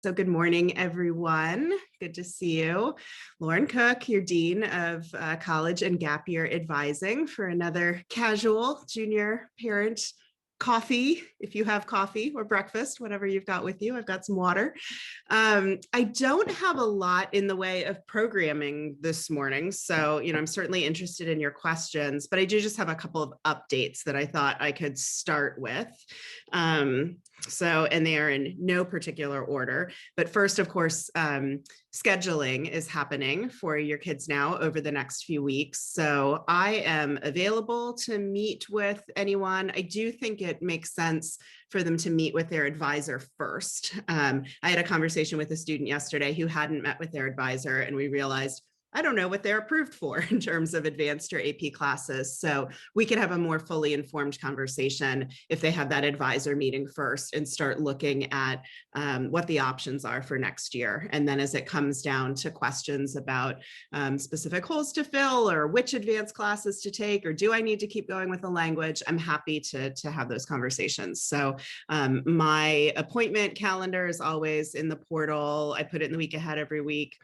So good morning, everyone. Good to see you. Lauren Cook, your Dean of College and Gap Year Advising, for another casual junior parent coffee, if you have coffee, or breakfast, whatever you've got with you. I've got some water. I don't have a lot in the way of programming this morning, so I'm certainly interested in your questions, but I do just have a couple of updates that I thought I could start with. And they are in no particular order. But first, of course, scheduling is happening for your kids now over the next few weeks. So I am available to meet with anyone. I do think it makes sense for them to meet with their advisor first. I had a conversation with a student yesterday who hadn't met with their advisor, and we realized, I don't know what they're approved for in terms of advanced or AP classes. So we can have a more fully informed conversation if they have that advisor meeting first and start looking at what the options are for next year. And then as it comes down to questions about specific holes to fill or which advanced classes to take, or do I need to keep going with the language, I'm happy to have those conversations. So my appointment calendar is always in the portal. I put it in the week ahead every week.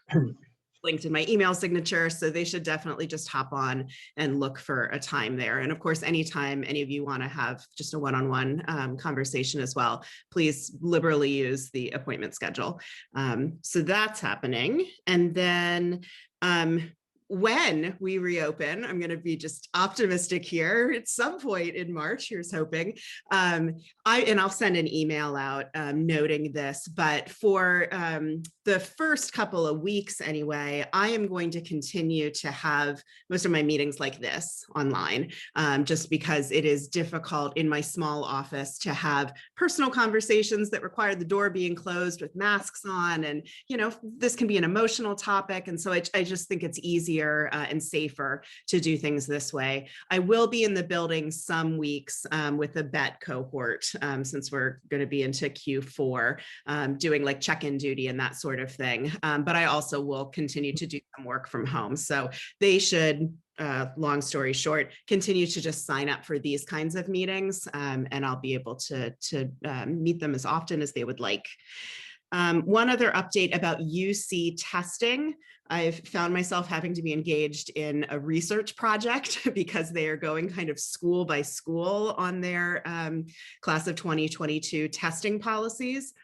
Linked in my email signature, so they should definitely just hop on and look for a time there. And of course, anytime any of you want to have just a one-on-one conversation as well, please liberally use the appointment schedule. So that's happening. And then when we reopen, I'm going to be just optimistic here at some point in March, here's hoping. I'll send an email out noting this, but for the first couple of weeks anyway, I am going to continue to have most of my meetings like this online, just because it is difficult in my small office to have personal conversations that require the door being closed with masks on. And, this can be an emotional topic. And so I just think it's easier and safer to do things this way. I will be in the building some weeks with the BET cohort, since we're going to be into Q4, doing like check-in duty and that sort of thing. But I also will continue to do some work from home. So they should, long story short, continue to just sign up for these kinds of meetings, and I'll be able to meet them as often as they would like. One other update about UC testing. I've found myself having to be engaged in a research project because they are going kind of school by school on their class of 2022 testing policies.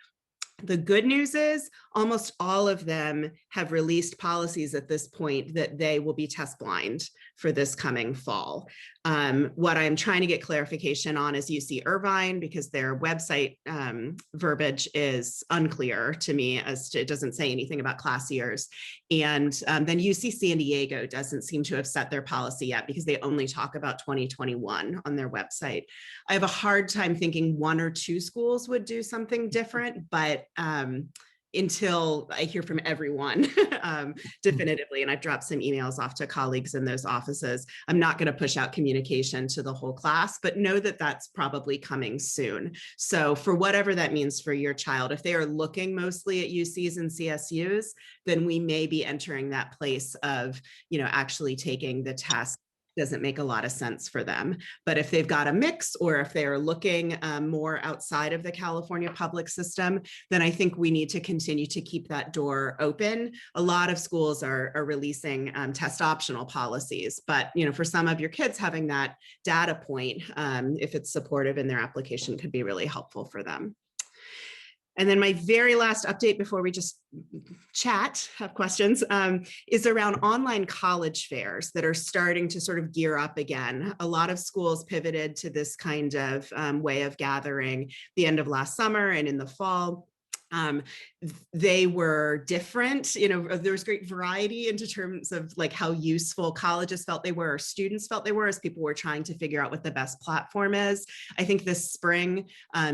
The good news is almost all of them have released policies at this point that they will be test blind for this coming fall. What I'm trying to get clarification on is UC Irvine, because their website verbiage is unclear to me as to, it doesn't say anything about class years. And then UC San Diego doesn't seem to have set their policy yet because they only talk about 2021 on their website. I have a hard time thinking one or two schools would do something different, but until I hear from everyone definitively, and I've dropped some emails off to colleagues in those offices, I'm not going to push out communication to the whole class, but know that that's probably coming soon. So for whatever that means for your child, if they are looking mostly at UCs and CSUs, then we may be entering that place of, actually taking the test doesn't make a lot of sense for them. But if they've got a mix, or if they're looking more outside of the California public system, then I think we need to continue to keep that door open. A lot of schools are releasing test optional policies, but for some of your kids, having that data point, if it's supportive in their application, could be really helpful for them. And then my very last update before we just chat, have questions, is around online college fairs that are starting to sort of gear up again. A lot of schools pivoted to this kind of way of gathering the end of last summer and in the fall. They were different. There was great variety into terms of like how useful colleges felt they were, or students felt they were, as people were trying to figure out what the best platform is. I think this spring,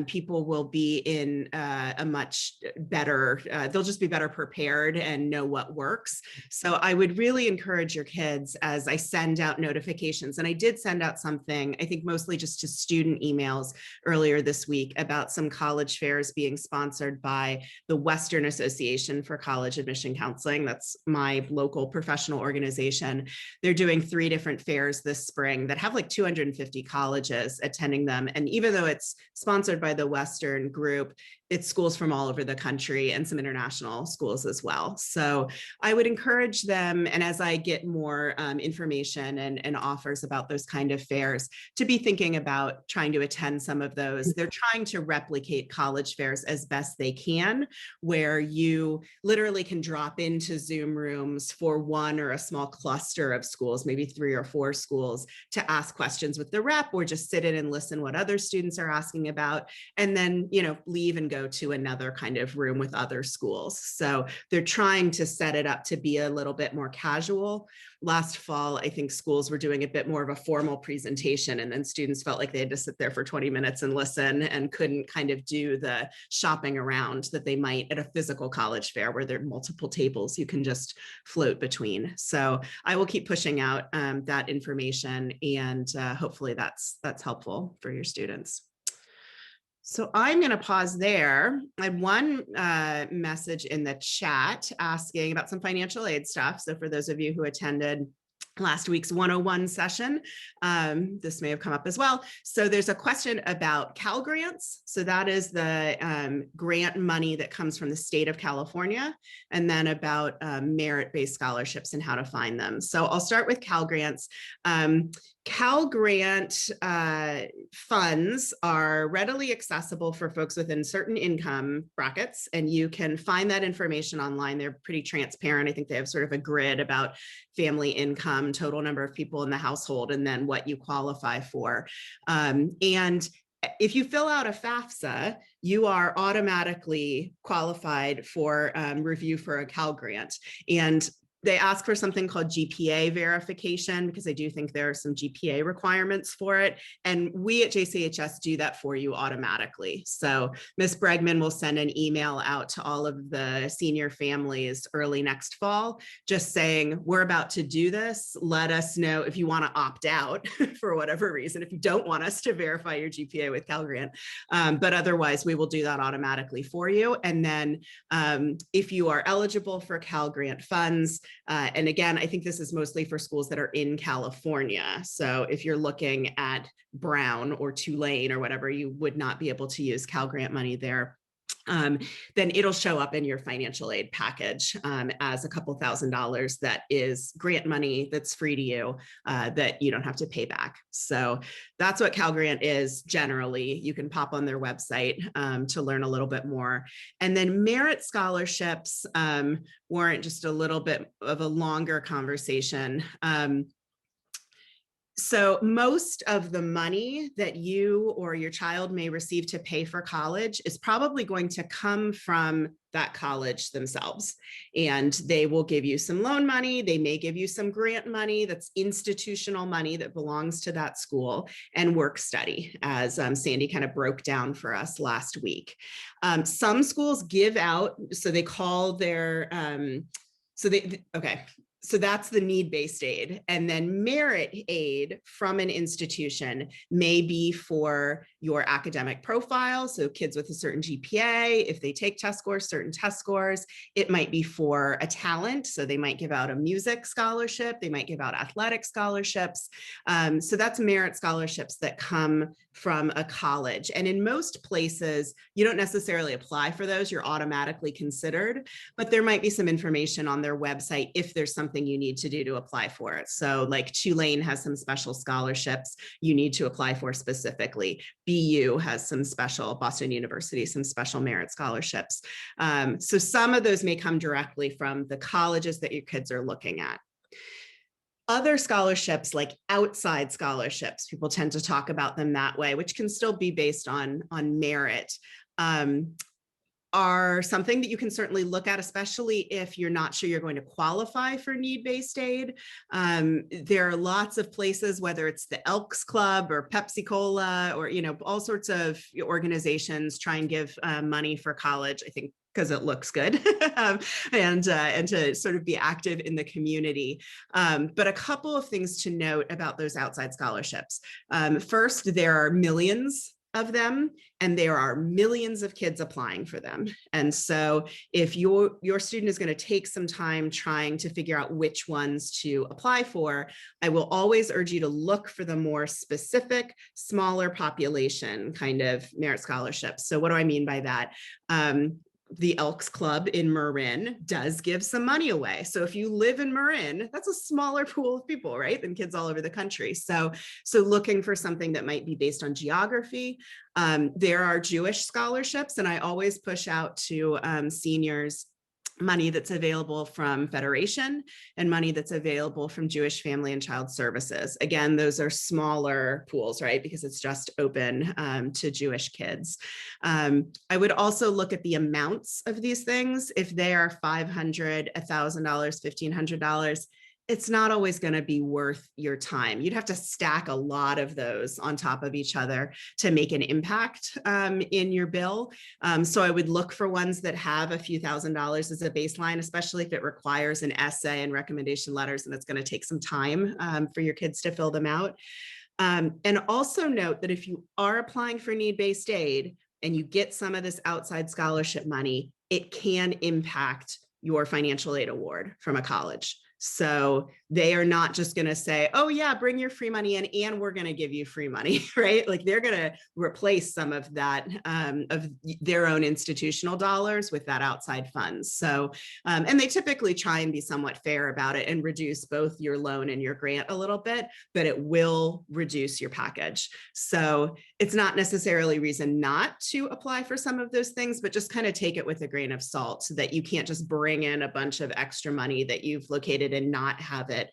people will be in a much better, they'll just be better prepared and know what works. So I would really encourage your kids, as I send out notifications, and I did send out something, I think mostly just to student emails earlier this week, about some college fairs being sponsored by the Western Association for College Admission Counseling. That's my local professional organization. They're doing 3 different fairs this spring that have like 250 colleges attending them. And even though it's sponsored by the Western group, it's schools from all over the country and some international schools as well. So I would encourage them, and as I get more information and offers about those kind of fairs, to be thinking about trying to attend some of those. They're trying to replicate college fairs as best they can, where you literally can drop into Zoom rooms for one or a small cluster of schools, maybe 3 or 4 schools, to ask questions with the rep, or just sit in and listen what other students are asking about, and then, you know, leave and go to another kind of room with other schools. So they're trying to set it up to be a little bit more casual. Last fall, I think schools were doing a bit more of a formal presentation, and then students felt like they had to sit there for 20 minutes and listen, and couldn't kind of do the shopping around that they might at a physical college fair, where there are multiple tables you can just float between. So I will keep pushing out that information, and hopefully that's helpful for your students. So I'm going to pause there. I had one message in the chat asking about some financial aid stuff. So for those of you who attended last week's 101 session, this may have come up as well. So there's a question about Cal Grants. So that is the grant money that comes from the state of California, and then about merit-based scholarships and how to find them. So I'll start with Cal Grants. Cal Grant funds are readily accessible for folks within certain income brackets, and you can find that information online. They're pretty transparent. I think they have sort of a grid about family income, total number of people in the household, and then what you qualify for. And if you fill out a FAFSA, you are automatically qualified for review for a Cal Grant. And they ask for something called GPA verification, because I do think there are some GPA requirements for it. And we at JCHS do that for you automatically. So Ms. Bregman will send an email out to all of the senior families early next fall, just saying, we're about to do this. Let us know if you want to opt out for whatever reason, if you don't want us to verify your GPA with Cal Grant. But otherwise, we will do that automatically for you. And then if you are eligible for Cal Grant funds, and again, I think this is mostly for schools that are in California. So if you're looking at Brown or Tulane or whatever, you would not be able to use Cal Grant money there. Then it'll show up in your financial aid package as a couple $1,000s that is grant money that's free to you, that you don't have to pay back. So that's what Cal Grant is generally. You can pop on their website to learn a little bit more. And then merit scholarships warrant just a little bit of a longer conversation. So most of the money that you or your child may receive to pay for college is probably going to come from that college themselves. And they will give you some loan money. They may give you some grant money that's institutional money that belongs to that school, and work study, as Sandy kind of broke down for us last week. Some schools give out, so they call their, so that's the need-based aid. And then merit aid from an institution may be for your academic profile. So kids with a certain GPA, if they take test scores, certain test scores, it might be for a talent. So they might give out a music scholarship. They might give out athletic scholarships. So that's merit scholarships that come from a college. And in most places, you don't necessarily apply for those. You're automatically considered, but there might be some information on their website if there's something you need to do to apply for it. So like Tulane has some special scholarships you need to apply for specifically. BU has some special, Boston University, some special merit scholarships. So some of those may come directly from the colleges that your kids are looking at. Other scholarships, like outside scholarships, people tend to talk about them that way, which can still be based on merit, are something that you can certainly look at, especially if you're not sure you're going to qualify for need-based aid. There are lots of places, whether it's the Elks Club or Pepsi Cola or, you know, all sorts of organizations try and give money for college, I think, because it looks good and to sort of be active in the community. But a couple of things to note about those outside scholarships. First, there are millions of them, and there are millions of kids applying for them. And so if your student is going to take some time trying to figure out which ones to apply for, I will always urge you to look for the more specific, smaller population kind of merit scholarships. So what do I mean by that? The Elks Club in Marin does give some money away. So if you live in Marin, that's a smaller pool of people, right, than kids all over the country. So looking for something that might be based on geography. There are Jewish scholarships, and I always push out to seniors money that's available from Federation and money that's available from Jewish Family and Child Services. Again, those are smaller pools, right? Because it's just open to Jewish kids. I would also look at the amounts of these things. If they are $500, $1,000, $1,500, it's not always going to be worth your time. You'd have to stack a lot of those on top of each other to make an impact in your bill. So I would look for ones that have a few $1,000s as a baseline, especially if it requires an essay and recommendation letters, and it's going to take some time for your kids to fill them out. And also note that if you are applying for need-based aid and you get some of this outside scholarship money, it can impact your financial aid award from a college. So they are not just going to say, oh yeah, bring your free money in and we're going to give you free money, right? Like they're going to replace some of that of their own institutional dollars with that outside funds. So, and they typically try and be somewhat fair about it and reduce both your loan and your grant a little bit, but it will reduce your package. So it's not necessarily reason not to apply for some of those things, but just kind of take it with a grain of salt so that you can't just bring in a bunch of extra money that you've located and not have it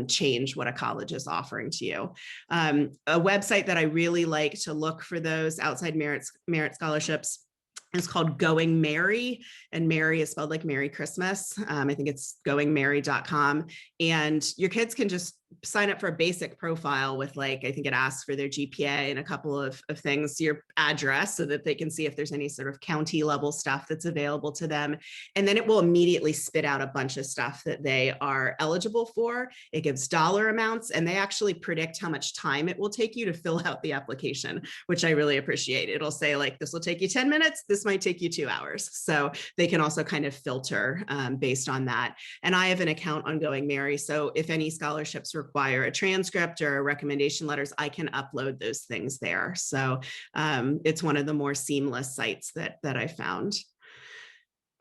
change what a college is offering to you. A website that I really like to look for those outside merit scholarships is called Going Merry, and Merry is spelled like Merry Christmas. I think it's goingmerry.com, and your kids can just sign up for a basic profile with, like, I think it asks for their GPA and a couple of things, your address, so that they can see if there's any sort of county level stuff that's available to them. And then it will immediately spit out a bunch of stuff that they are eligible for. It gives dollar amounts, and they actually predict how much time it will take you to fill out the application, which I really appreciate. It'll say, like, this will take you 10 minutes, this might take you 2 hours. So they can also kind of filter based on that. And I have an account on Going Merry, so if any scholarships require a transcript or recommendation letters, I can upload those things there. So it's one of the more seamless sites that I found.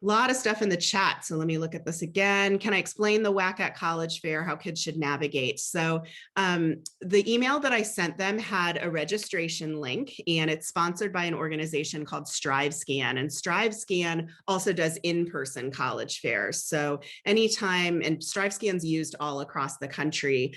A lot of stuff in the chat. So let me look at this again. Can I explain the WAC at College Fair, how kids should navigate? So the email that I sent them had a registration link, and it's sponsored by an organization called StriveScan. And StriveScan also does in-person college fairs. So anytime, and StriveScan's used all across the country.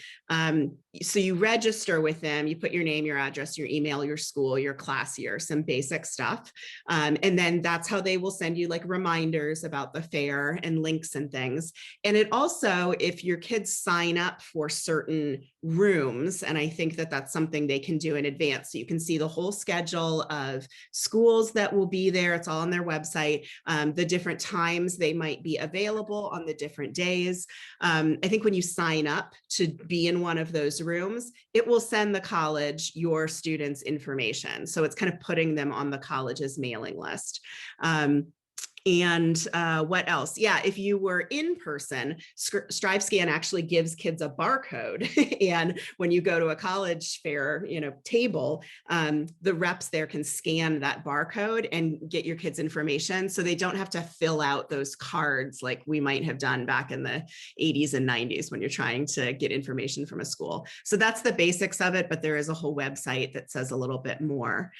So you register with them, you put your name, your address, your email, your school, your class year, some basic stuff. And then that's how they will send you like reminders about the fair and links and things. And it also, if your kids sign up for certain rooms, and I think that that's something they can do in advance, so you can see the whole schedule of schools that will be there. It's all on their website, the different times they might be available on the different days. I think when you sign up to be in one of those rooms, it will send the college your students' information. So it's kind of putting them on the college's mailing list. And what else? Yeah, if you were in person, StriveScan actually gives kids a barcode. And when you go to a college fair, table, the reps there can scan that barcode and get your kids' information. So they don't have to fill out those cards like we might have done back in the 80s and 90s when you're trying to get information from a school. So that's the basics of it, but there is a whole website that says a little bit more.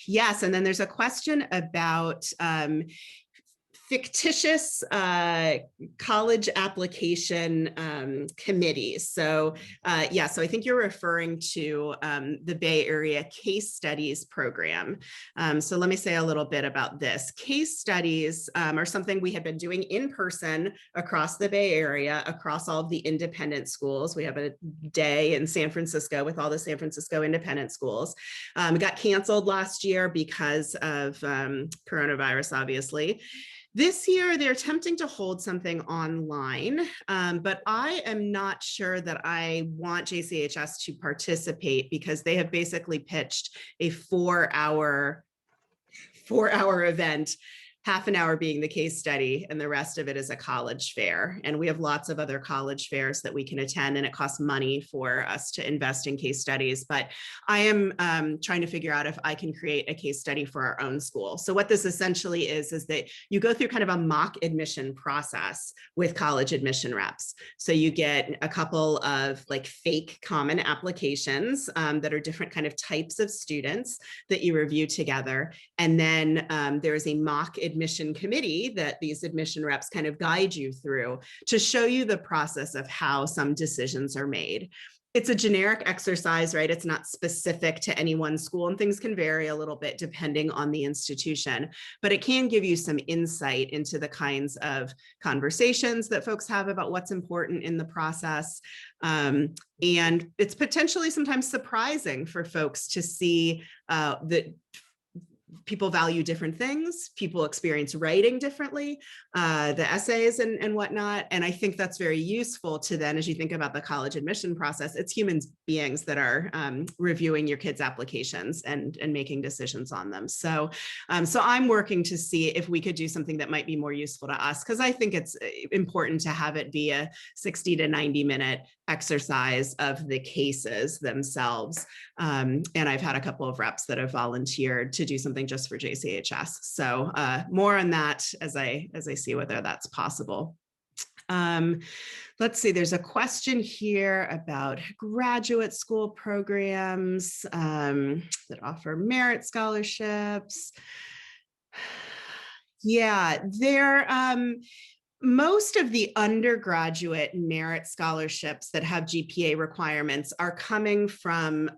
Yes, and then there's a question about fictitious college application committees. So yeah, so I think you're referring to the Bay Area Case Studies program. So let me say a little bit about this. Case studies are something we have been doing in person across the Bay Area, across all of the independent schools. We have a day in San Francisco with all the San Francisco independent schools. It got canceled last year because of coronavirus, obviously. This year, they're attempting to hold something online, but I am not sure that I want JCHS to participate because they have basically pitched a 4-hour event, half an hour being the case study, and the rest of it is a college fair. And we have lots of other college fairs that we can attend, and it costs money for us to invest in case studies. But I am trying to figure out if I can create a case study for our own school. So what this essentially is that you go through kind of a mock admission process with college admission reps. So you get a couple of like fake common applications that are different kind of types of students that you review together. And then there is a mock admission committee that these admission reps kind of guide you through to show you the process of how some decisions are made. It's a generic exercise, right? It's not specific to any one school, and things can vary a little bit depending on the institution, but it can give you some insight into the kinds of conversations that folks have about what's important in the process. And it's potentially sometimes surprising for folks to see that people value different things, people experience writing differently, the essays and whatnot. And I think that's very useful to then, as you think about the college admission process, it's human beings that are reviewing your kids' applications and making decisions on them. So I'm working to see if we could do something that might be more useful to us, because I think it's important to have it be a 60 to 90 minute exercise of the cases themselves. And I've had a couple of reps that have volunteered to do something just for JCHS. So more on that as I see whether that's possible. Let's see, there's a question here about graduate school programs that offer merit scholarships. Yeah, most of the undergraduate merit scholarships that have GPA requirements are coming from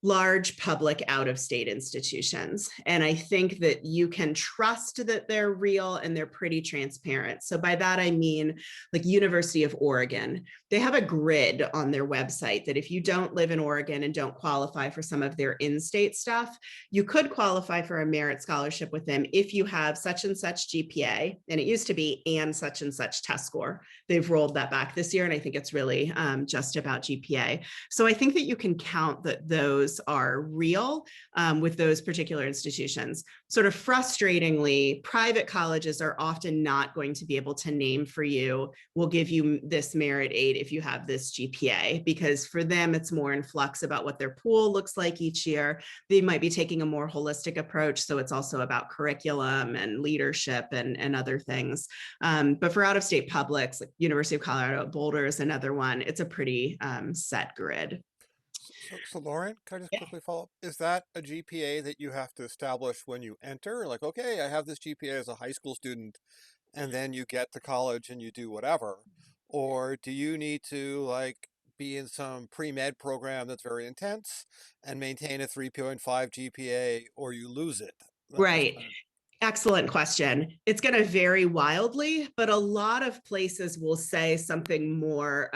large public out-of-state institutions. And I think that you can trust that they're real and they're pretty transparent. So by that, I mean like University of Oregon. They have a grid on their website that if you don't live in Oregon and don't qualify for some of their in-state stuff, you could qualify for a merit scholarship with them if you have such and such GPA, and it used to be and such test score. They've rolled that back this year, and I think it's really just about GPA. So I think that you can count that those are real with those particular institutions. Sort of frustratingly, private colleges are often not going to be able to name for you, we'll give you this merit aid if you have this GPA, because for them, it's more in flux about what their pool looks like each year. They might be taking a more holistic approach. So it's also about curriculum and leadership and other things. But for out-of-state publics, like University of Colorado Boulder is another one, it's a pretty set grid. So Lauren, can I just quickly follow up? Is that a GPA that you have to establish when you enter? Like, okay, I have this GPA as a high school student, and then you get to college and you do whatever? Or do you need to like be in some pre-med program that's very intense and maintain a 3.5 GPA, or you lose it? That's Right. kind of, Excellent question. It's going to vary wildly, but a lot of places will say something more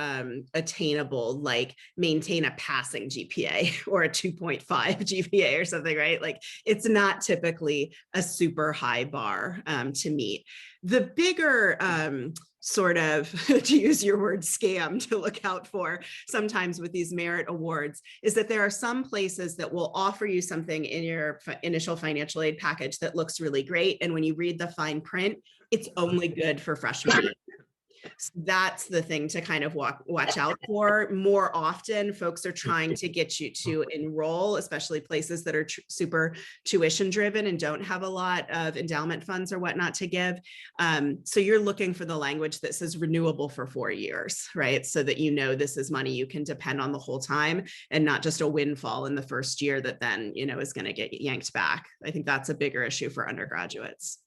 attainable, like maintain a passing GPA or a 2.5 GPA or something, right? Like it's not typically a super high bar to meet. The bigger sort of, to use your word, scam to look out for sometimes with these merit awards is that there are some places that will offer you something in your initial financial aid package that looks really great. And when you read the fine print, it's only good for freshmen. So that's the thing to kind of watch out for. More often, folks are trying to get you to enroll, especially places that are super tuition driven and don't have a lot of endowment funds or whatnot to give. So you're looking for the language that says renewable for 4 years, right? So that you know this is money you can depend on the whole time and not just a windfall in the first year that then, is going to get yanked back. I think that's a bigger issue for undergraduates.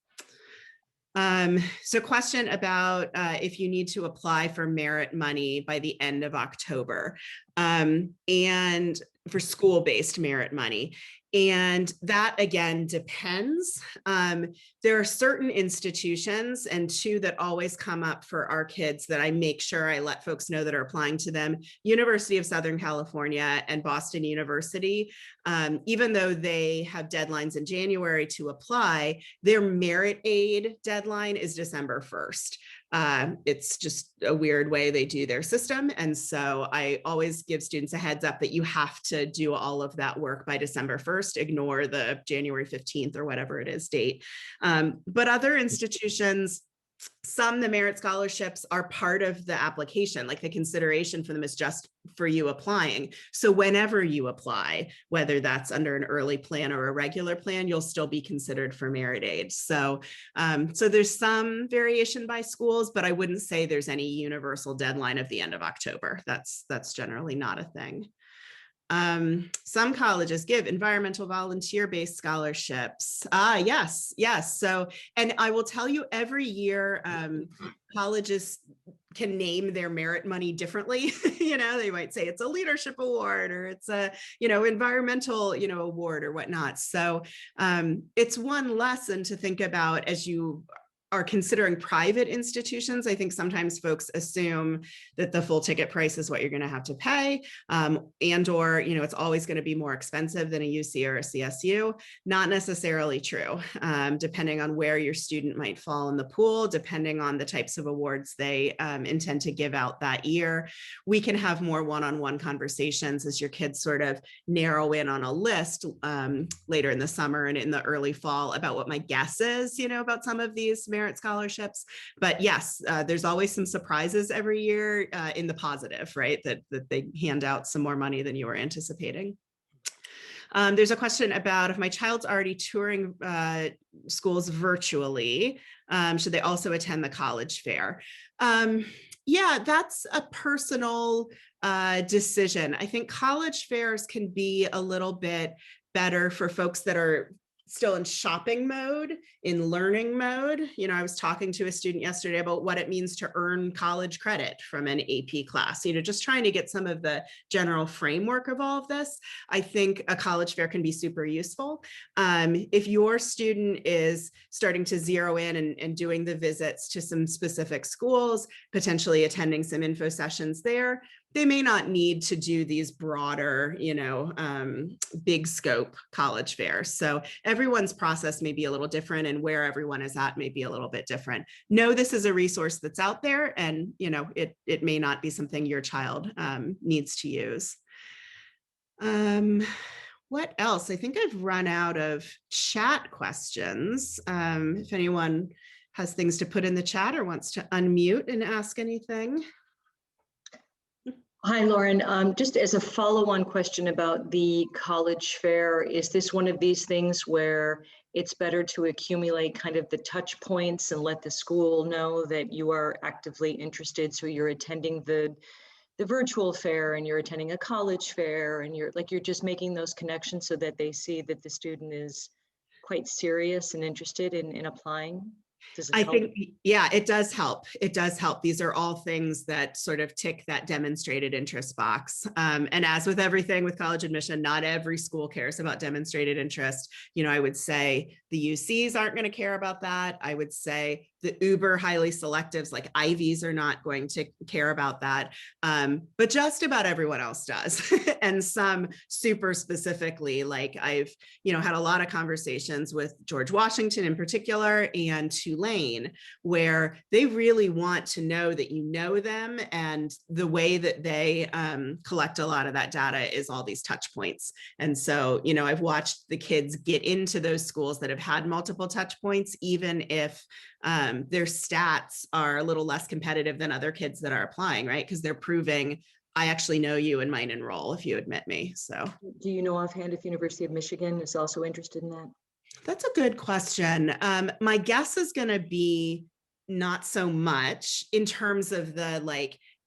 So question about if you need to apply for merit money by the end of October and for school-based merit money. And that again depends. There are certain institutions, and two that always come up for our kids that I make sure I let folks know that are applying to them: University of Southern California and Boston University. Even though they have deadlines in January to apply, their merit aid deadline is December 1st. It's just a weird way they do their system. And so I always give students a heads up that you have to do all of that work by December 1st, ignore the January 15th or whatever it is date. But other institutions, some, the merit scholarships are part of the application, like the consideration for them is just for you applying. So whenever you apply, whether that's under an early plan or a regular plan, you'll still be considered for merit aid. So, so there's some variation by schools, but I wouldn't say there's any universal deadline of the end of October. That's generally not a thing. Some colleges give environmental volunteer-based scholarships. Yes. So, and I will tell you, every year, colleges can name their merit money differently. They might say it's a leadership award, or it's a, environmental, award or whatnot. So it's one lesson to think about as you are considering private institutions. I think sometimes folks assume that the full ticket price is what you're going to have to pay, and or, it's always going to be more expensive than a UC or a CSU. Not necessarily true, depending on where your student might fall in the pool, depending on the types of awards they intend to give out that year. We can have more one-on-one conversations as your kids sort of narrow in on a list later in the summer and in the early fall about what my guess is, about some of these merit scholarships. But yes, there's always some surprises every year in the positive, right? That they hand out some more money than you were anticipating. There's a question about, if my child's already touring schools virtually, should they also attend the college fair? Yeah, that's a personal decision. I think college fairs can be a little bit better for folks that are still in shopping mode, in learning mode. I was talking to a student yesterday about what it means to earn college credit from an AP class, just trying to get some of the general framework of all of this. I think a college fair can be super useful. If your student is starting to zero in and doing the visits to some specific schools, potentially attending some info sessions there, they may not need to do these broader, big scope college fairs. So everyone's process may be a little different, and where everyone is at may be a little bit different. Know this is a resource that's out there, and it may not be something your child needs to use. What else? I think I've run out of chat questions. If anyone has things to put in the chat or wants to unmute and ask anything. Hi, Lauren. Just as a follow-on question about the college fair, is this one of these things where it's better to accumulate kind of the touch points and let the school know that you are actively interested? So you're attending the virtual fair and you're attending a college fair, and you're just making those connections so that they see that the student is quite serious and interested in applying? I think, yeah, it does help. It does help. These are all things that sort of tick that demonstrated interest box. And as with everything with college admission, not every school cares about demonstrated interest. I would say the UCs aren't going to care about that. I would say the uber highly selectives like Ivies are not going to care about that. But just about everyone else does. And some super specifically, like I've, had a lot of conversations with George Washington in particular and Tulane, where they really want to know that you know them. And the way that they collect a lot of that data is all these touch points. And so, I've watched the kids get into those schools that have had multiple touch points, even if their stats are a little less competitive than other kids that are applying, right? Because they're proving, I actually know you and might enroll if you admit me. So do you know offhand if University of Michigan is also interested in that? That's a good question. My guess is going to be not so much in terms of the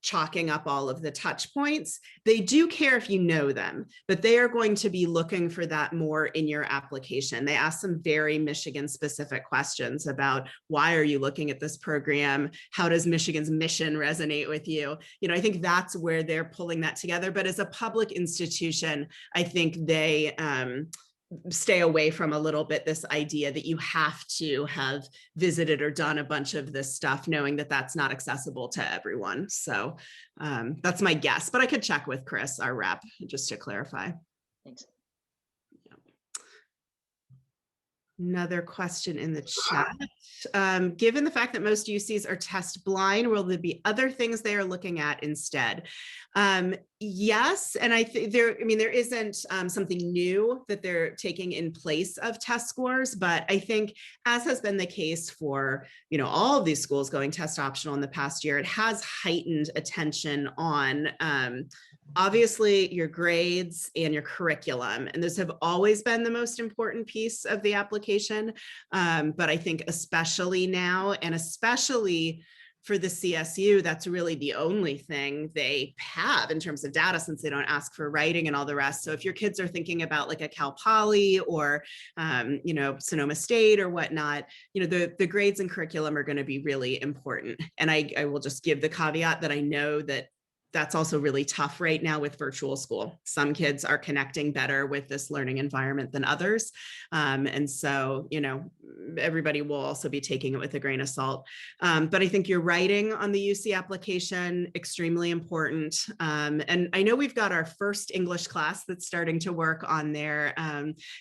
chalking up all of the touch points. They do care if you know them, but they are going to be looking for that more in your application. They ask some very Michigan specific questions about, why are you looking at this program? How does Michigan's mission resonate with you? I think that's where they're pulling that together. But as a public institution, I think they stay away from a little bit this idea that you have to have visited or done a bunch of this stuff, knowing that that's not accessible to everyone. So that's my guess, but I could check with Chris, our rep, just to clarify. Thanks. Another question in the chat. Given the fact that most UCs are test blind, will there be other things they are looking at instead? Yes, and I think there isn't something new that they're taking in place of test scores, but I think, as has been the case for all of these schools going test optional in the past year, it has heightened attention on obviously your grades and your curriculum, and those have always been the most important piece of the application. But I think especially now, and especially for the CSU, that's really the only thing they have in terms of data, since they don't ask for writing and all the rest. So if your kids are thinking about like a Cal Poly or Sonoma State or whatnot, the grades and curriculum are going to be really important. And I will just give the caveat that I know that that's also really tough right now with virtual school. Some kids are connecting better with this learning environment than others. And so, everybody will also be taking it with a grain of salt. But I think your writing on the UC application, extremely important. And I know we've got our first English class that's starting to work on their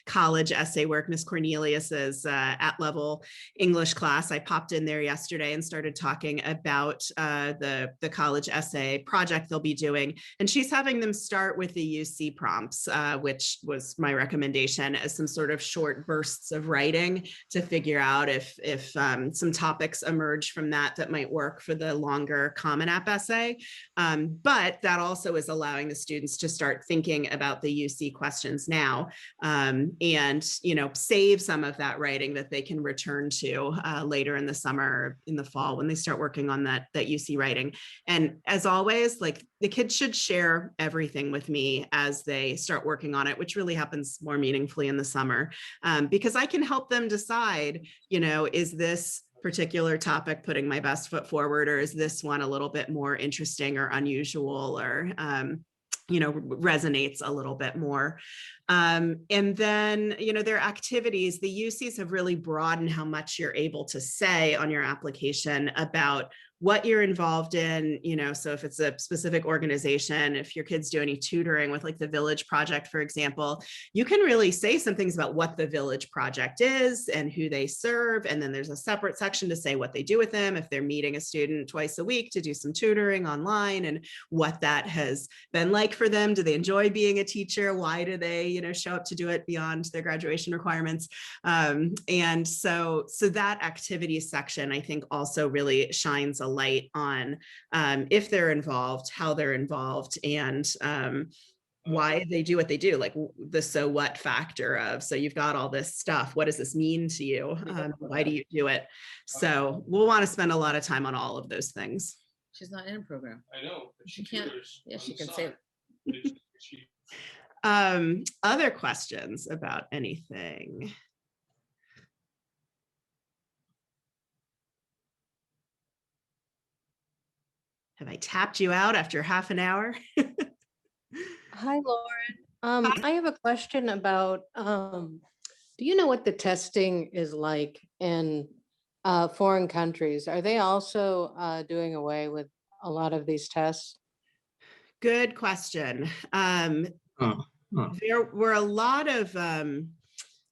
college essay work. Miss Cornelius's at-level English class. I popped in there yesterday and started talking about the college essay project they'll be doing. And she's having them start with the UC prompts, which was my recommendation, as some sort of short bursts of writing to figure out if some topics emerge from that might work for the longer Common App essay. But that also is allowing the students to start thinking about the UC questions now, and save some of that writing that they can return to later in the summer or in the fall when they start working on that UC writing. And as always, like, the kids should share everything with me as they start working on it, which really happens more meaningfully in the summer, because I can help them decide, is this particular topic putting my best foot forward, or is this one a little bit more interesting or unusual, or resonates a little bit more. And then, their activities, the UCs have really broadened how much you're able to say on your application about what you're involved in, so if it's a specific organization, if your kids do any tutoring with like the Village Project, for example, you can really say some things about what the Village Project is and who they serve. And then there's a separate section to say what they do with them, if they're meeting a student twice a week to do some tutoring online, and what that has been like for them. Do they enjoy being a teacher? Why do they, show up to do it beyond their graduation requirements? And so that activities section, I think, also really shines a light on if they're involved, how they're involved, and why they do what they do, like the so what factor of, so you've got all this stuff, what does this mean to you? Why do you do it? So we'll want to spend a lot of time on all of those things. She's not in a program. I know, but She can't. Yeah, she can say it. Other questions about anything? Have I tapped you out after half an hour? Hi, Lauren. I have a question about, do you know what the testing is like in foreign countries? Are they also doing away with a lot of these tests? Good question. There were a lot of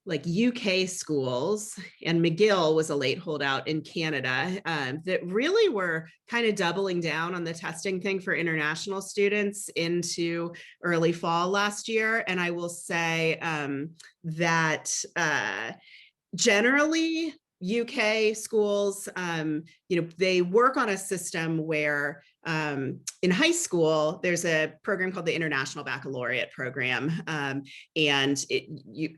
like UK schools, and McGill was a late holdout in Canada, that really were kind of doubling down on the testing thing for international students into early fall last year. And I will say that generally UK schools, they work on a system where in high school, there's a program called the International Baccalaureate program. And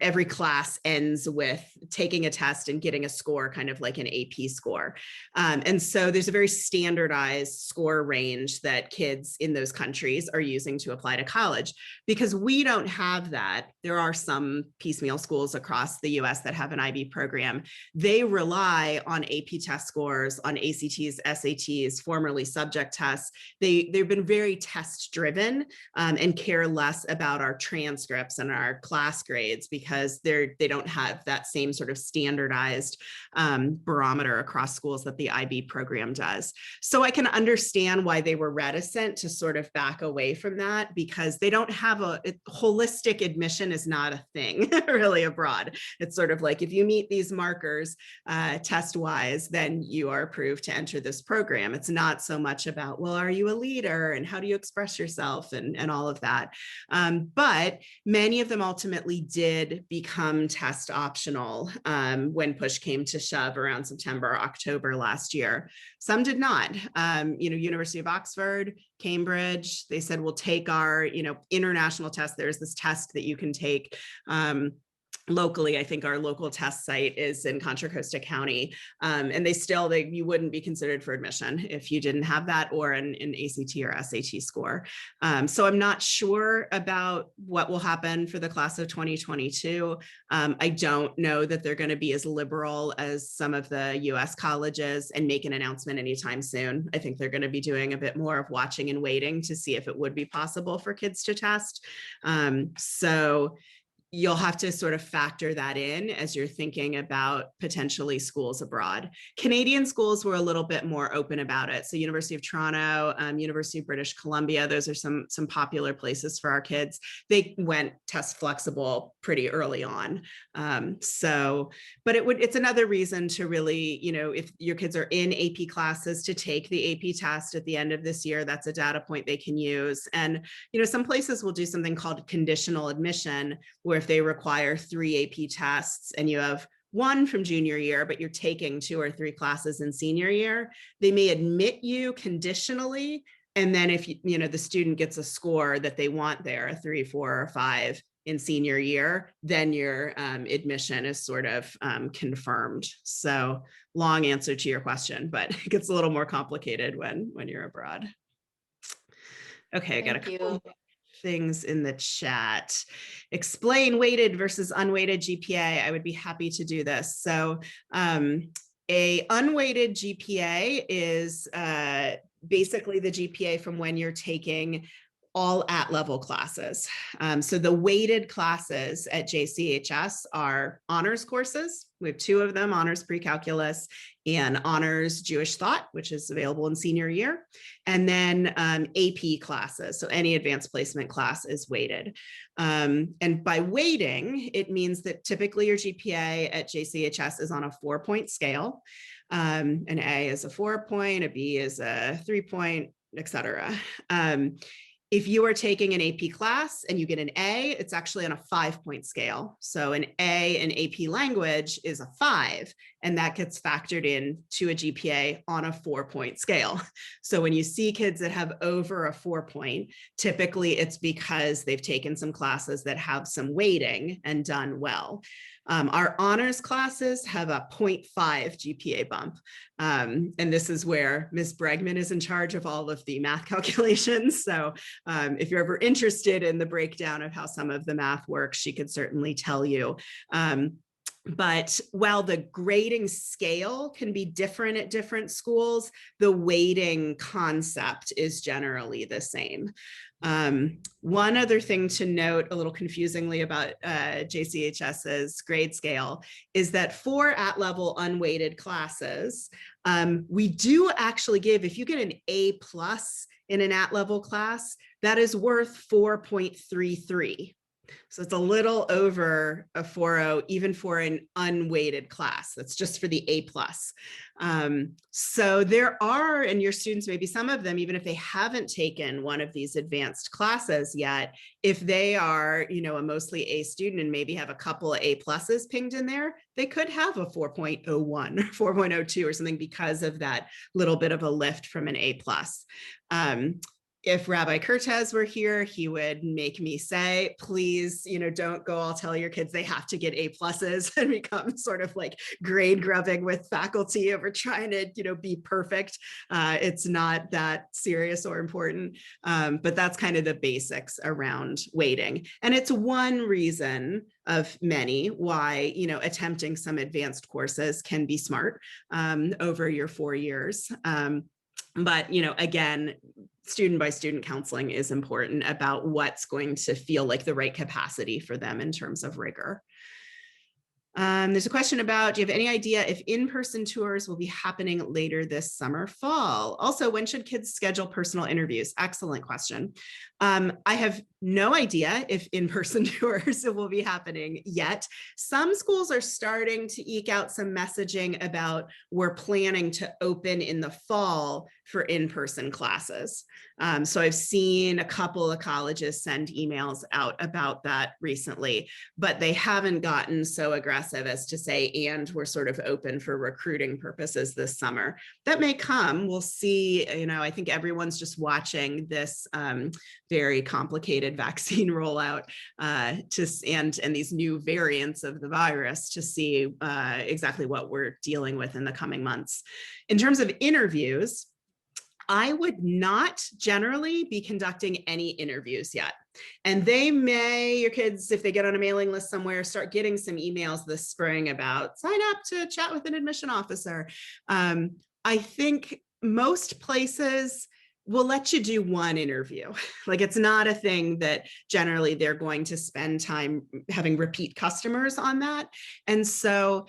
every class ends with taking a test and getting a score, kind of like an AP score. And so there's a very standardized score range that kids in those countries are using to apply to college. Because we don't have that, there are some piecemeal schools across the US that have an IB program. They rely on AP test scores, on ACTs, SATs, formerly subject tests, CHS, they've been very test driven and care less about our transcripts and our class grades because they don't have that same sort of standardized barometer across schools that the IB program does. So I can understand why they were reticent to sort of back away from that, because they don't have holistic admission is not a thing really abroad. It's sort of like, if you meet these markers test wise, then you are approved to enter this program. It's not so much about, well, are you a leader and how do you express yourself and all of that. But many of them ultimately did become test optional when push came to shove around September, October last year. Some did not. University of Oxford, Cambridge, they said, we'll take our, international test. There's this test that you can take locally. I think our local test site is in Contra Costa County. And you wouldn't be considered for admission if you didn't have that or an ACT or SAT score. So I'm not sure about what will happen for the class of 2022. I don't know that they're going to be as liberal as some of the US colleges and make an announcement anytime soon. I think they're going to be doing a bit more of watching and waiting to see if it would be possible for kids to test. So you'll have to sort of factor that in as you're thinking about potentially schools abroad. Canadian schools were a little bit more open about it. So University of Toronto, University of British Columbia, those are some popular places for our kids. They went test flexible pretty early on. But it's another reason to really, if your kids are in AP classes, to take the AP test at the end of this year. That's a data point they can use. And, some places will do something called conditional admission, where if they require 3 AP tests and you have 1 from junior year, but you're taking 2 or 3 classes in senior year, they may admit you conditionally. And then if the student gets a score that they want there, a 3, 4, or 5 in senior year, then your admission is sort of confirmed. So long answer to your question, but it gets a little more complicated when you're abroad. Okay, I got a couple things in the chat. Explain weighted versus unweighted GPA. I would be happy to do this. So a unweighted GPA is basically the GPA from when you're taking all at-level classes. So the weighted classes at JCHS are honors courses. We have 2 of them, honors pre-calculus and honors Jewish thought, which is available in senior year. And then AP classes. So any advanced placement class is weighted. And by weighting, it means that typically your GPA at JCHS is on a 4-point scale. An A is a 4-point, a B is a 3-point, etc. If you are taking an AP class and you get an A, it's actually on a 5-point scale. So an A in AP language is a 5, and that gets factored in to a GPA on a 4-point scale. So when you see kids that have over a 4-point, typically it's because they've taken some classes that have some weighting and done well. Our honors classes have a 0.5 GPA bump. And this is where Ms. Bregman is in charge of all of the math calculations. So if you're ever interested in the breakdown of how some of the math works, she could certainly tell you. But while the grading scale can be different at different schools, the weighting concept is generally the same. One other thing to note, a little confusingly about JCHS's grade scale, is that for at-level unweighted classes, we do actually give, if you get an A+ in an at-level class, that is worth 4.33. So it's a little over a 4.0, even for an unweighted class. That's just for the A+. So there are, and your students, maybe some of them, even if they haven't taken one of these advanced classes yet, if they are, a mostly A student and maybe have a couple of A+ pinged in there, they could have a 4.01 or 4.02 or something because of that little bit of a lift from an A+. If Rabbi Kertez were here, he would make me say, please, don't go all tell your kids they have to get A+ and become sort of like grade grubbing with faculty over trying to, be perfect. It's not that serious or important, but that's kind of the basics around weighting. And it's one reason of many why, attempting some advanced courses can be smart over your 4 years. But, again, student by student counseling is important about what's going to feel like the right capacity for them in terms of rigor. There's a question about, do you have any idea if in-person tours will be happening later this summer, fall? Also, when should kids schedule personal interviews? Excellent question. I have no idea if in-person tours will be happening yet. Some schools are starting to eke out some messaging about we're planning to open in the fall for in-person classes. So I've seen a couple of colleges send emails out about that recently, but they haven't gotten so aggressive as to say, and we're sort of open for recruiting purposes this summer. That may come. We'll see. I think everyone's just watching this very complicated vaccine rollout and these new variants of the virus to see exactly what we're dealing with in the coming months. In terms of interviews, I would not generally be conducting any interviews yet. And your kids, if they get on a mailing list somewhere, start getting some emails this spring about sign up to chat with an admission officer. I think most places will let you do one interview. Like, it's not a thing that generally they're going to spend time having repeat customers on that. And so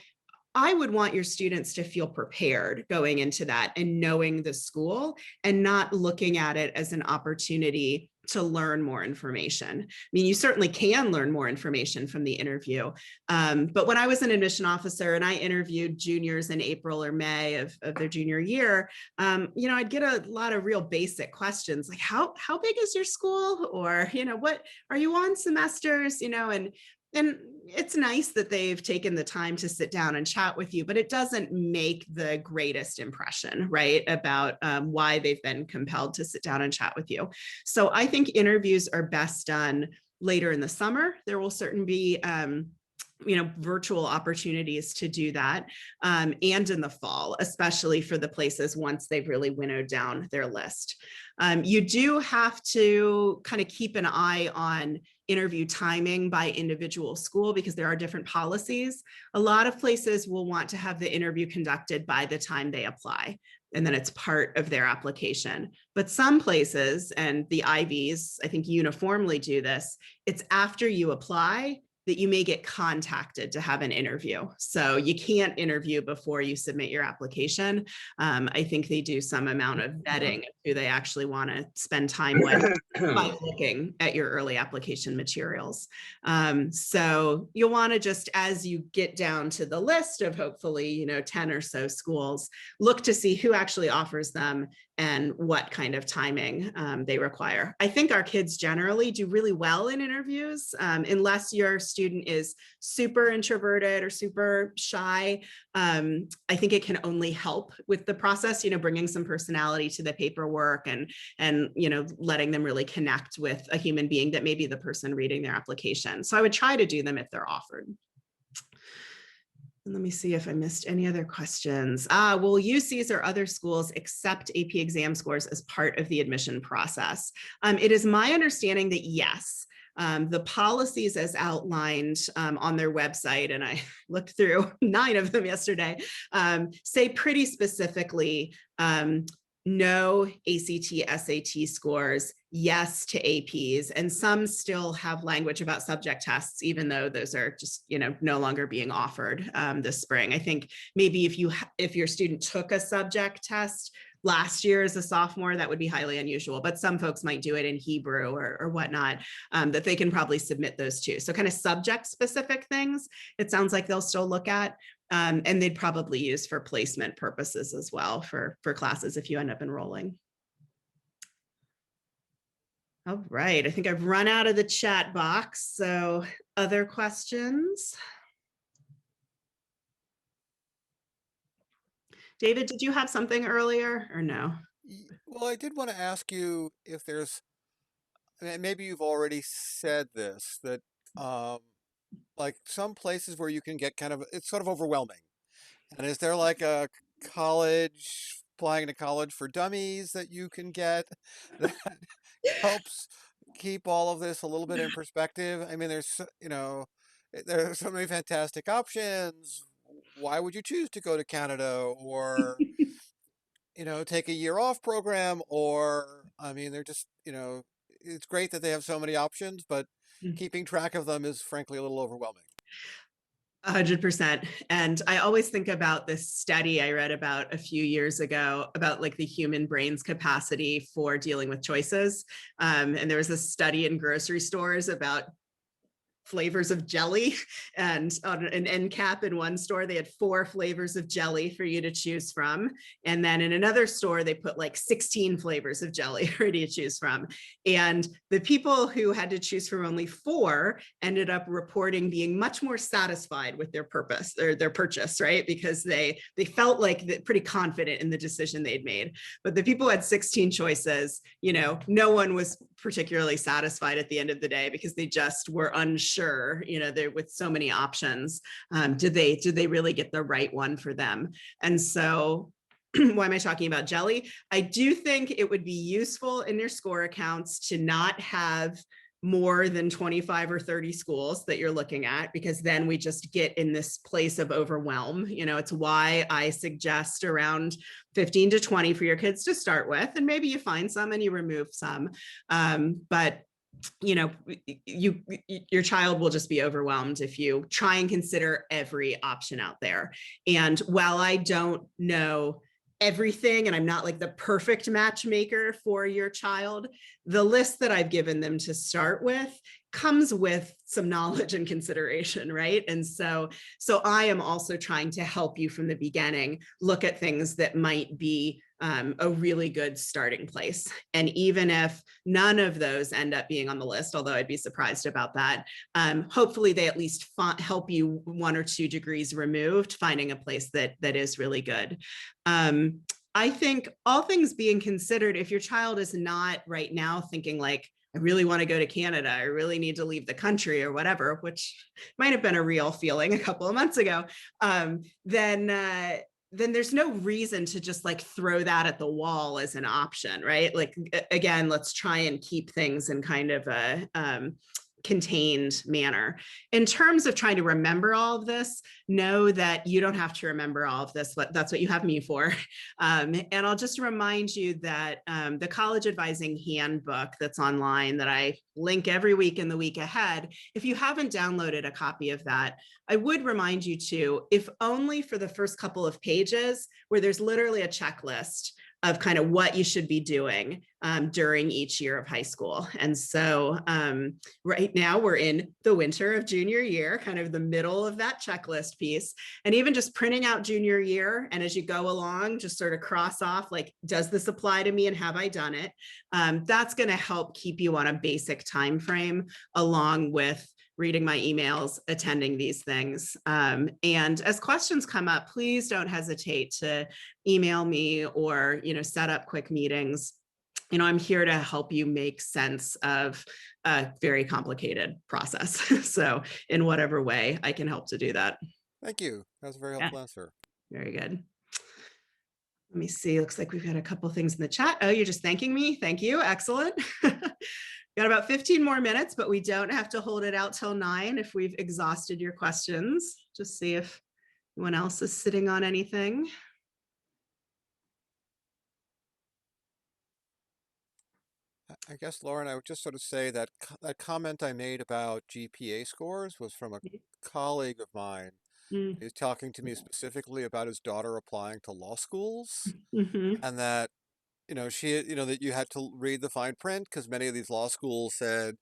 I would want your students to feel prepared going into that and knowing the school and not looking at it as an opportunity to learn more information. I mean, you certainly can learn more information from the interview. But when I was an admission officer and I interviewed juniors in April or May of their junior year, I'd get a lot of real basic questions like, how big is your school? Or, what are you on semesters? And it's nice that they've taken the time to sit down and chat with you, but it doesn't make the greatest impression, right, about why they've been compelled to sit down and chat with you. So I think interviews are best done later in the summer. There will certainly be virtual opportunities to do that, and in the fall, especially for the places once they've really winnowed down their list. You do have to kind of keep an eye on interview timing by individual school because there are different policies. A lot of places will want to have the interview conducted by the time they apply, and then it's part of their application. But some places, and the Ivies, I think uniformly do this, it's after you apply that you may get contacted to have an interview. So you can't interview before you submit your application. I think they do some amount of vetting of who they actually want to spend time with by looking at your early application materials. So you'll want to just, as you get down to the list of hopefully, 10 or so schools, look to see who actually offers them and what kind of timing they require. I think our kids generally do really well in interviews, unless your student is super introverted or super shy. I think it can only help with the process, bringing some personality to the paperwork and letting them really connect with a human being that may be the person reading their application. So I would try to do them if they're offered. And let me see if I missed any other questions. Will UCs or other schools accept AP exam scores as part of the admission process? It is my understanding that yes. The policies as outlined on their website, and I looked through 9 of them yesterday, say pretty specifically, no ACT, SAT scores, yes to APs, and some still have language about subject tests, even though those are just, no longer being offered this spring. I think maybe if your student took a subject test last year as a sophomore, that would be highly unusual, but some folks might do it in Hebrew or whatnot, that they can probably submit those too. So kind of subject specific things, it sounds like they'll still look at, and they'd probably use for placement purposes as well for classes if you end up enrolling. All right, I think I've run out of the chat box. So other questions? David, did you have something earlier or no? Well, I did want to ask you if there's, maybe you've already said this, that like some places where you can get it's sort of overwhelming. And is there like a applying to college for dummies that you can get that helps keep all of this a little bit in perspective? I mean, there's so many fantastic options. Why would you choose to go to Canada or take a year off program, or, I mean, they're just, it's great that they have so many options, but keeping track of them is frankly a little overwhelming. 100%. And I always think about this study I read about a few years ago about like the human brain's capacity for dealing with choices. And there was a study in grocery stores about flavors of jelly, and on an end cap in one store they had 4 flavors of jelly for you to choose from, and then in another store they put like 16 flavors of jelly for you to choose from, and the people who had to choose from only 4 ended up reporting being much more satisfied with their purpose or their purchase, right? Because they felt like pretty confident in the decision they'd made. But the people who had 16 choices, no one was particularly satisfied at the end of the day because they just were unsure, they're with so many options. Did they really get the right one for them? And so why am I talking about jelly? I do think it would be useful in your score accounts to not have more than 25 or 30 schools that you're looking at, because then we just get in this place of overwhelm. It's why I suggest around 15 to 20 for your kids to start with, and maybe you find some and you remove some. But your child will just be overwhelmed if you try and consider every option out there. And while I don't know everything, and I'm not like the perfect matchmaker for your child, the list that I've given them to start with comes with some knowledge and consideration, right? And so I am also trying to help you from the beginning look at things that might be a really good starting place. And even if none of those end up being on the list, although I'd be surprised about that, hopefully they at least help you 1 or 2 degrees removed, finding a place that is really good. I think all things being considered, if your child is not right now thinking like, I really want to go to Canada, I really need to leave the country or whatever, which might have been a real feeling a couple of months ago, then there's no reason to just like throw that at the wall as an option, right? Like, again, let's try and keep things in kind of a contained manner. In terms of trying to remember all of this, know that you don't have to remember all of this, but that's what you have me for. And I'll just remind you that the college advising handbook that's online that I link every week in the week ahead, if you haven't downloaded a copy of that, I would remind you to, if only for the first couple of pages where there's literally a checklist of kind of what you should be doing during each year of high school. And so right now we're in the winter of junior year, kind of the middle of that checklist piece. And even just printing out junior year, and as you go along, just sort of cross off, like, does this apply to me and have I done it? That's gonna help keep you on a basic time frame, along with reading my emails, attending these things. And as questions come up, please don't hesitate to email me or, set up quick meetings. I'm here to help you make sense of a very complicated process. So in whatever way I can help to do that. Thank you. That's a very helpful answer. Very good. Let me see. Looks like we've got a couple things in the chat. Oh, you're just thanking me. Thank you. Excellent. Got about 15 more minutes, but we don't have to hold it out till 9 if we've exhausted your questions. Just see if anyone else is sitting on anything. I guess, Lauren, I would just sort of say that that comment I made about GPA scores was from a colleague of mine. He's talking to me specifically about his daughter applying to law schools, and that that you had to read the fine print because many of these law schools said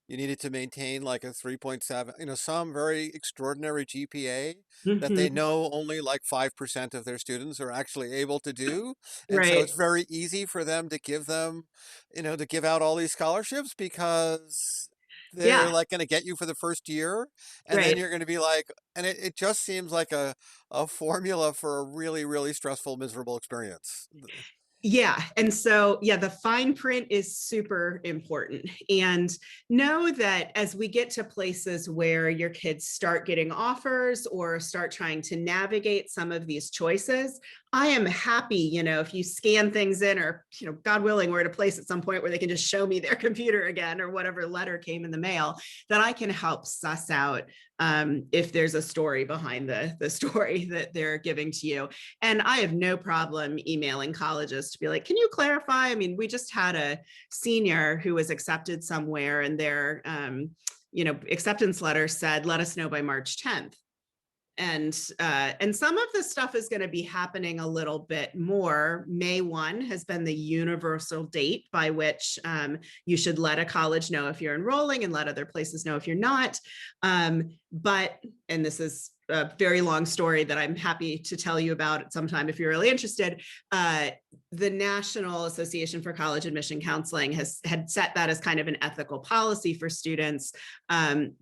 you needed to maintain like a 3.7, some very extraordinary GPA that they know only like 5% of their students are actually able to do. And so it's very easy for them to give to give out all these scholarships because they're like going to get you for the first year. And then you're going to be like, and it just seems like a formula for a really, really stressful, miserable experience. Yeah. And so, yeah, the fine print is super important. And know that as we get to places where your kids start getting offers or start trying to navigate some of these choices, I am happy, if you scan things in or, God willing, we're at a place at some point where they can just show me their computer again or whatever letter came in the mail, that I can help suss out if there's a story behind the story that they're giving to you. And I have no problem emailing colleges to be like, can you clarify? I mean, we just had a senior who was accepted somewhere and their acceptance letter said, let us know by March 10th. And some of this stuff is going to be happening a little bit more. May 1 has been the universal date by which you should let a college know if you're enrolling and let other places know if you're not. But, and this is a very long story that I'm happy to tell you about at some time if you're really interested. The National Association for College Admission Counseling had set that as kind of an ethical policy for students.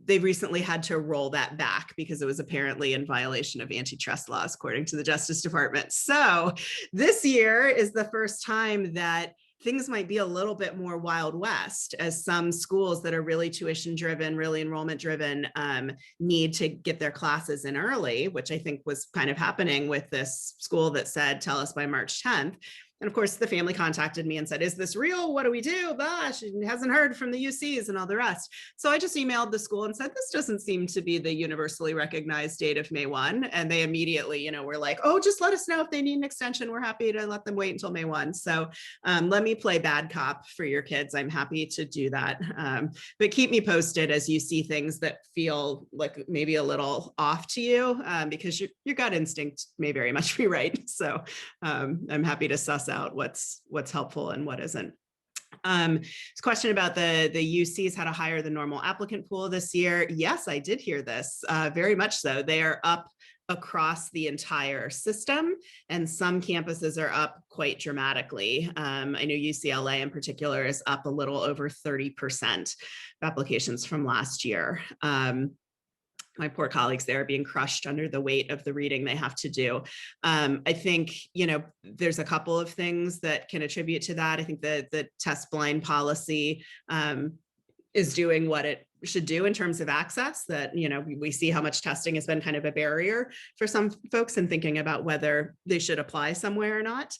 They've recently had to roll that back because it was apparently in violation of antitrust laws, according to the Justice Department. So this year is the first time that things might be a little bit more Wild West, as some schools that are really tuition driven, really enrollment driven, need to get their classes in early, which I think was kind of happening with this school that said, tell us by March 10th. And of course, the family contacted me and said, is this real? What do we do? Blah, she hasn't heard from the UCs and all the rest. So I just emailed the school and said, this doesn't seem to be the universally recognized date of May 1. And they immediately, were like, oh, just let us know if they need an extension. We're happy to let them wait until May 1. So let me play bad cop for your kids. I'm happy to do that. But keep me posted as you see things that feel like maybe a little off to you, because your gut instinct may very much be right. So I'm happy to suss out what's helpful and what isn't. This question about the UCs had a higher than normal applicant pool this year. Yes, I did hear this, very much so. They are up across the entire system, and some campuses are up quite dramatically. I know UCLA in particular is up a little over 30% of applications from last year. My poor colleagues there are being crushed under the weight of the reading they have to do. I think, there's a couple of things that can attribute to that. I think the test blind policy is doing what it should do in terms of access, that, we see how much testing has been kind of a barrier for some folks in thinking about whether they should apply somewhere or not.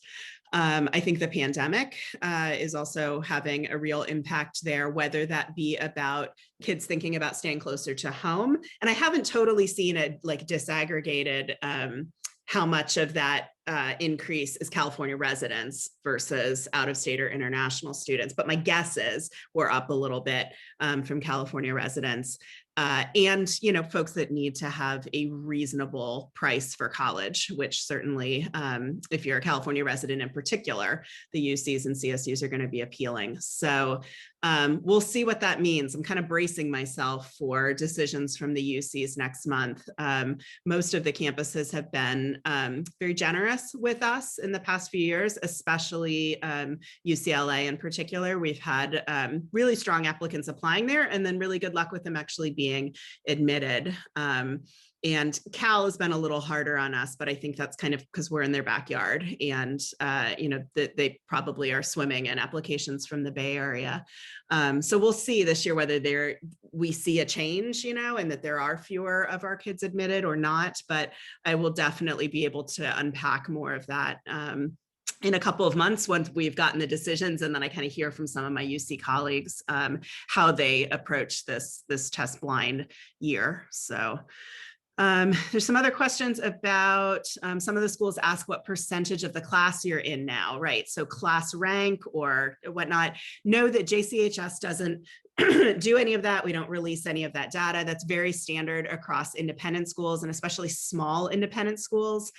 I think the pandemic is also having a real impact there, whether that be about kids thinking about staying closer to home. And I haven't totally seen it like disaggregated how much of that increase is California residents versus out-of-state or international students. But my guess is we're up a little bit from California residents. And, folks that need to have a reasonable price for college, which certainly, if you're a California resident in particular, the UCs and CSUs are going to be appealing. So we'll see what that means. I'm kind of bracing myself for decisions from the UCs next month. Most of the campuses have been very generous with us in the past few years, especially UCLA in particular. We've had really strong applicants applying there, and then really good luck with them actually being admitted. And Cal has been a little harder on us, but I think that's kind of because we're in their backyard, and they probably are swimming in applications from the Bay Area. So we'll see this year whether we see a change, and that there are fewer of our kids admitted or not. But I will definitely be able to unpack more of that in a couple of months once we've gotten the decisions, and then I kind of hear from some of my UC colleagues how they approach this test blind year. So. There's some other questions about some of the schools ask what percentage of the class you're in now, right? So class rank or whatnot. Know that JCHS doesn't do any of that. We don't release any of that data. That's very standard across independent schools, and especially small independent schools.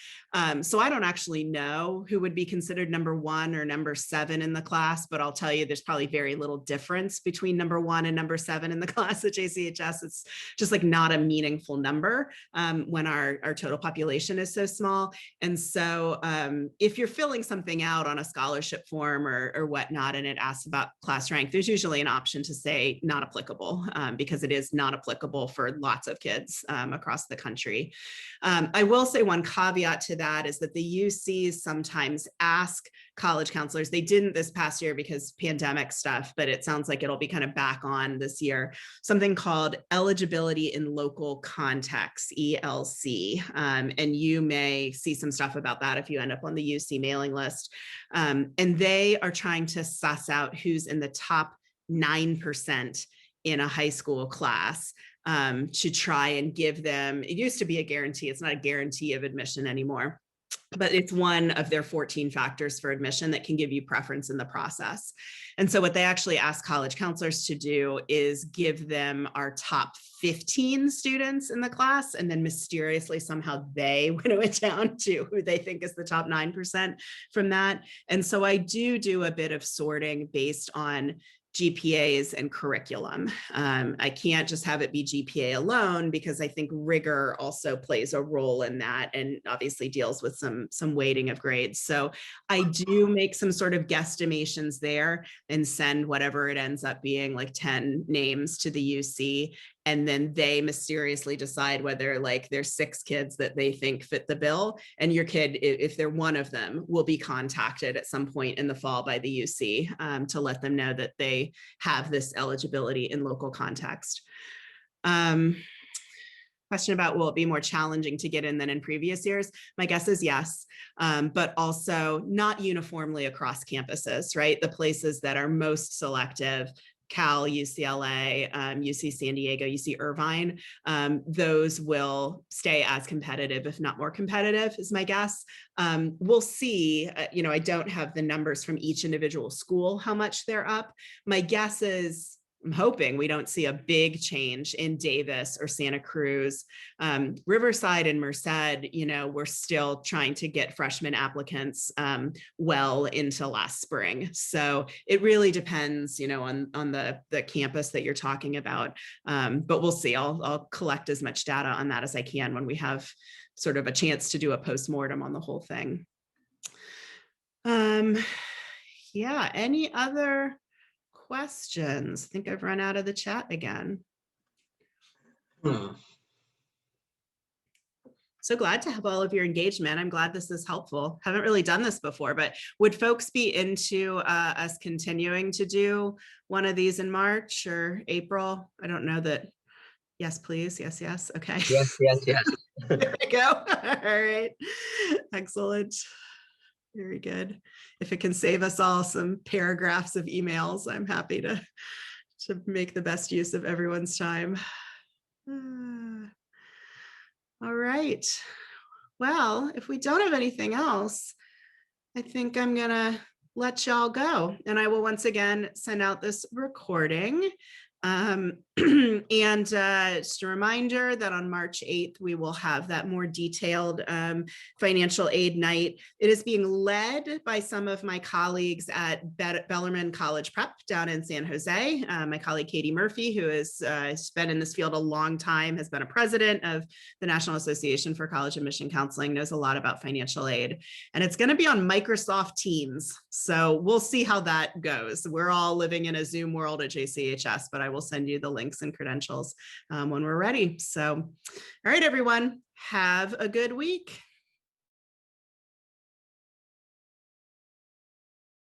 So I don't actually know who would be considered number 1 or number 7 in the class, but I'll tell you there's probably very little difference between number 1 and number 7 in the class at JCHS. It's just like not a meaningful number when our total population is so small. And so if you're filling something out on a scholarship form or whatnot, and it asks about class rank, there's usually an option to say, say not applicable, because it is not applicable for lots of kids across the country. I will say one caveat to that is that the UCs sometimes ask college counselors, they didn't this past year because pandemic stuff, but it sounds like it'll be kind of back on this year, something called eligibility in local context, ELC. And you may see some stuff about that if you end up on the UC mailing list. And they are trying to suss out who's in the top 9% in a high school class, to try and give them, it used to be a guarantee, it's not a guarantee of admission anymore, but it's one of their 14 factors for admission that can give you preference in the process. And so what they actually ask college counselors to do is give them our top 15 students in the class, and then mysteriously somehow they winnow it down to who they think is the top 9% from that. And so I do a bit of sorting based on GPAs and curriculum. I can't just have it be GPA alone, because I think rigor also plays a role in that, and obviously deals with some weighting of grades. So I do make some sort of guesstimations there and send whatever it ends up being, like 10 names to the UC. And then they mysteriously decide whether, like, there's 6 kids that they think fit the bill, and your kid, if they're one of them, will be contacted at some point in the fall by the UC to let them know that they have this eligibility in local context. Question about, will it be more challenging to get in than in previous years? My guess is yes, but also not uniformly across campuses, right? The places that are most selective, Cal, UCLA, UC San Diego, UC Irvine, those will stay as competitive, if not more competitive, is my guess. We'll see, I don't have the numbers from each individual school, how much they're up. My guess is, I'm hoping we don't see a big change in Davis or Santa Cruz. Riverside and Merced, we're still trying to get freshman applicants well into last spring. So it really depends, on the campus that you're talking about. But we'll see. I'll collect as much data on that as I can when we have sort of a chance to do a postmortem on the whole thing. Yeah, any other questions? I think I've run out of the chat again. So glad to have all of your engagement. I'm glad this is helpful. Haven't really done this before, but would folks be into us continuing to do one of these in March or April? I don't know that. Yes, please. Yes, yes. Okay. Yes. There we go. All right. Excellent. Very good. If it can save us all some paragraphs of emails, I'm happy to make the best use of everyone's time. All right. Well, if we don't have anything else, I think I'm gonna let y'all go. And I will once again send out this recording. And just a reminder that on March 8th, we will have that more detailed financial aid night. It is being led by some of my colleagues at Bellarmine College Prep down in San Jose. My colleague, Katie Murphy, who has been in this field a long time, has been a president of the National Association for College Admission Counseling, knows a lot about financial aid. And it's going to be on Microsoft Teams. So we'll see how that goes. We're all living in a Zoom world at JCHS, but I will send you the links and credentials when we're ready. So, all right, everyone, have a good week.